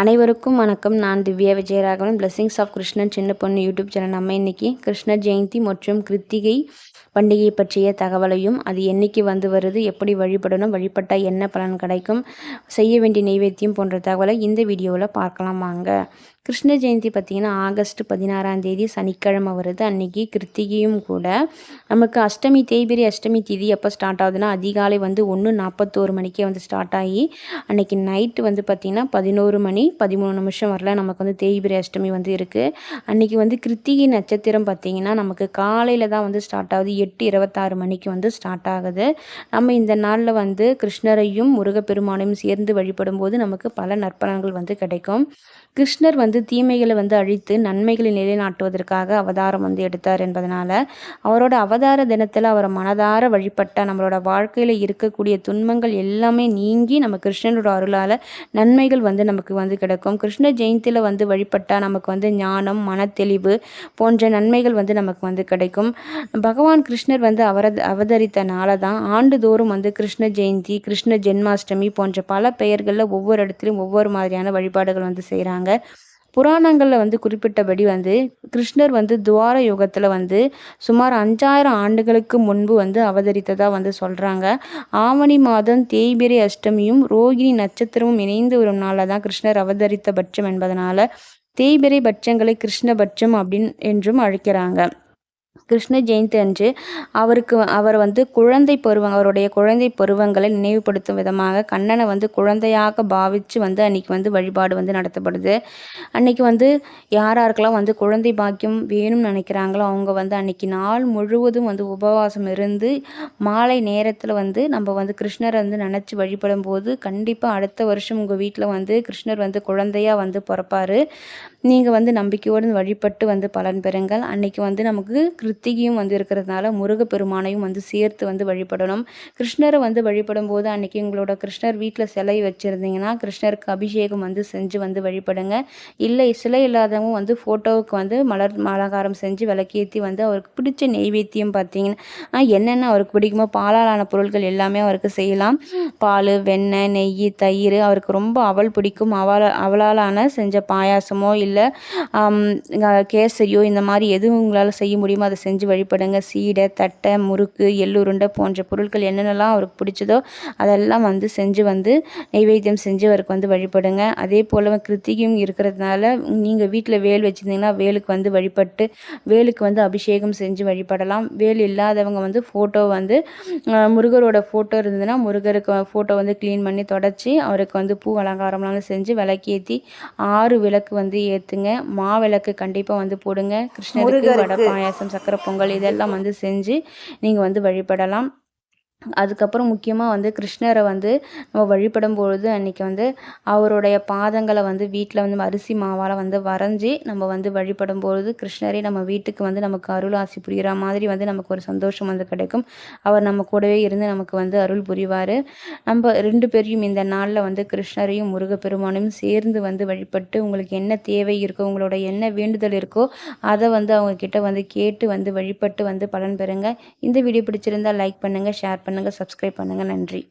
அனைவருக்கும் வணக்கம். நான் திவ்யா விஜயராகவன். பிளெஸிங்ஸ் ஆஃப் கிருஷ்ணன் சின்ன பொண்ணு யூடியூப் சேனல். நம்ம இன்னைக்கு கிருஷ்ண ஜெயந்தி மற்றும் கிருத்திகை பண்டிகை பற்றிய தகவலையும், அது என்னைக்கு வருது, எப்படி வழிபடணும், வழிபட்டால் என்ன பலன் கிடைக்கும், செய்ய வேண்டிய நைவேத்தியம் போன்ற தகவலை இந்த வீடியோவில் பார்க்கலாம் வாங்க. கிருஷ்ண ஜெயந்தி பார்த்திங்கன்னா ஆகஸ்ட் 16ஆம் தேதி சனிக்கிழமை வருது. அன்றைக்கி கிருத்திகையும் கூட. நமக்கு அஷ்டமி தேய்பிரை அஷ்டமி திதி எப்போ ஸ்டார்ட் ஆகுதுன்னா அதிகாலை 1:41 மணிக்கே ஸ்டார்ட் ஆகி அன்றைக்கி நைட்டு பார்த்திங்கன்னா 11 மணி 13 நிமிஷம் வரல நமக்கு தேய்பிரை அஷ்டமி இருக்குது. அன்றைக்கி கிருத்திகை நட்சத்திரம் பார்த்திங்கன்னா நமக்கு காலையில் தான் ஸ்டார்ட் ஆகுது. 8:26 மணிக்கு ஸ்டார்ட் ஆகுது. நம்ம இந்த நாளில் கிருஷ்ணரையும் முருகப்பெருமானையும் சேர்ந்து வழிபடும் போது நமக்கு பல நற்பலன்கள் கிடைக்கும். கிருஷ்ணர் தீமைகளை அழித்து நன்மைகளை நிலைநாட்டுவதற்காக அவதாரம் எடுத்தார் என்பதனால அவரோட அவதார தினத்தில் அவரை மனதார வழிபட்ட நம்மளோட வாழ்க்கையில் இருக்கக்கூடிய துன்பங்கள் எல்லாமே நீங்கி நம்ம கிருஷ்ணனோட அருளால் நன்மைகள் நமக்கு கிடைக்கும். கிருஷ்ண ஜெயந்தியில் வழிபட்டால் நமக்கு ஞானம், மனத்தெளிவு போன்ற நன்மைகள் நமக்கு கிடைக்கும். பகவான் கிருஷ்ணர் அவதரித்த நாளை தான் ஆண்டுதோறும் கிருஷ்ண ஜெயந்தி, கிருஷ்ண ஜென்மாஷ்டமி போன்ற பல பெயர்களில் ஒவ்வொரு இடத்துலையும் ஒவ்வொரு மாதிரியான வழிபாடுகள் செய்கிறாங்க. புராணங்களில் குறிப்பிட்டபடி கிருஷ்ணர் துவார யுகத்தில் சுமார் 5000 ஆண்டுகளுக்கு முன்பு அவதரித்ததாக சொல்கிறாங்க. ஆவணி மாதம் தேய்பிரை அஷ்டமியும் ரோகிணி நட்சத்திரமும் இணைந்து ஒரு நாளில் தான் கிருஷ்ணர் அவதரித்த பட்சம் என்பதனால தேய்பிரை பட்சங்களை கிருஷ்ணபட்சம் என்றும் அழைக்கிறாங்க. கிருஷ்ண ஜெயந்தி அன்று அவர் அவருடைய குழந்தை பருவங்களை நினைவுபடுத்தும் விதமாக கண்ணனை குழந்தையாக பாவித்து அன்னைக்கு வழிபாடு நடத்தப்படுது. அன்னைக்கு யாராருக்கெல்லாம் குழந்தை பாக்கியம் வேணும்னு நினைக்கிறாங்களோ அவங்க அன்னைக்கு நாள் முழுவதும் உபவாசம் இருந்து மாலை நேரத்தில் நம்ம கிருஷ்ணரை நினச்சி வழிபடும் போது கண்டிப்பாக அடுத்த வருஷம் உங்கள் வீட்டில் கிருஷ்ணர் குழந்தையாக பிறப்பார். நீங்கள் நம்பிக்கையோடு வழிபட்டு பலன் பெறுங்கள். அன்னைக்கு நமக்கு கிருத்திகையும் இருக்கிறதுனால முருகப்பெருமானையும் சேர்த்து வழிபடணும். கிருஷ்ணரை வழிபடும் போது அன்னைக்கு உங்களோட கிருஷ்ணர் வீட்டில் சிலை வச்சுருந்தீங்கன்னா கிருஷ்ணருக்கு அபிஷேகம் செஞ்சு வழிபடுங்க. இல்லை சிலை இல்லாதவங்க ஃபோட்டோவுக்கு மலர் அலங்காரம் செஞ்சு விளக்கேற்றி அவருக்கு பிடிச்ச நெய்வேத்தியம் பார்த்தீங்கன்னா என்னென்ன அவருக்கு பிடிக்குமோ பாலாலான பொருட்கள் எல்லாமே அவருக்கு செய்யலாம். பால், வெண்ணெய், நெய், தயிர், அவருக்கு ரொம்ப அவல் பிடிக்கும். அவளாலான செஞ்ச பாயாசமோ இல்லை கேசரியோ இந்த மாதிரி எதுவும் உங்களால் செய்ய முடியுமோ அதை செஞ்சு வழிபடுங்க. சீடை, தட்டை, முறுக்கு, எள்ளுருண்டை போன்ற பொருட்கள் என்னென்னலாம் அவருக்கு பிடிச்சதோ அதெல்லாம் செஞ்சு நைவேத்தியம் செஞ்சு அவருக்கு வழிபடுங்க. அதே போல் கிருத்திகையும் இருக்கிறதுனால நீங்கள் வீட்டில் வேல் வச்சுருந்தீங்கன்னா வேலுக்கு வழிபட்டு வேலுக்கு அபிஷேகம் செஞ்சு வழிபடலாம். வேல் இல்லாதவங்க ஃபோட்டோ முருகரோட ஃபோட்டோ இருந்ததுன்னா முருகருக்கு ஃபோட்டோ க்ளீன் பண்ணி தொடச்சி அவருக்கு பூ அலங்காரம்லாம் செஞ்சு விளக்கேற்றி 6 விளக்கு ஏற்றுங்க. மாவிளக்கு கண்டிப்பாக போடுங்க. கிருஷ்ணருக்கு வடை பாயாசம், சக்கரை பொங்கல் இதெல்லாம் செஞ்சு நீங்கள் வழிபடலாம். அதுக்கப்புறம் முக்கியமாக கிருஷ்ணரை நம்ம வழிபடும் பொழுது அன்றைக்கி அவருடைய பாதங்களை வீட்டில் அரிசி மாவால் வரைஞ்சி நம்ம வழிபடும் பொழுது கிருஷ்ணரே நம்ம வீட்டுக்கு நமக்கு அருள் ஆசி புரிகிற மாதிரி நமக்கு ஒரு சந்தோஷம் கிடைக்கும். அவர் நம்ம கூடவே இருந்து நமக்கு அருள் புரிவார். நம்ம 2 பேரையும் இந்த நாளில் கிருஷ்ணரையும் முருகப்பெருமானையும் சேர்ந்து வழிபட்டு உங்களுக்கு என்ன தேவை இருக்கோ, உங்களோட என்ன வேண்டுதல் இருக்கோ அதை அவங்க கிட்ட கேட்டு வழிபட்டு பலன் பெறுங்க. இந்த வீடியோ பிடிச்சிருந்தால் லைக் பண்ணுங்கள், ஷேர் பண்ணுங்கள், சப்ஸ்கிரைப் பண்ணுங்கள். நன்றி.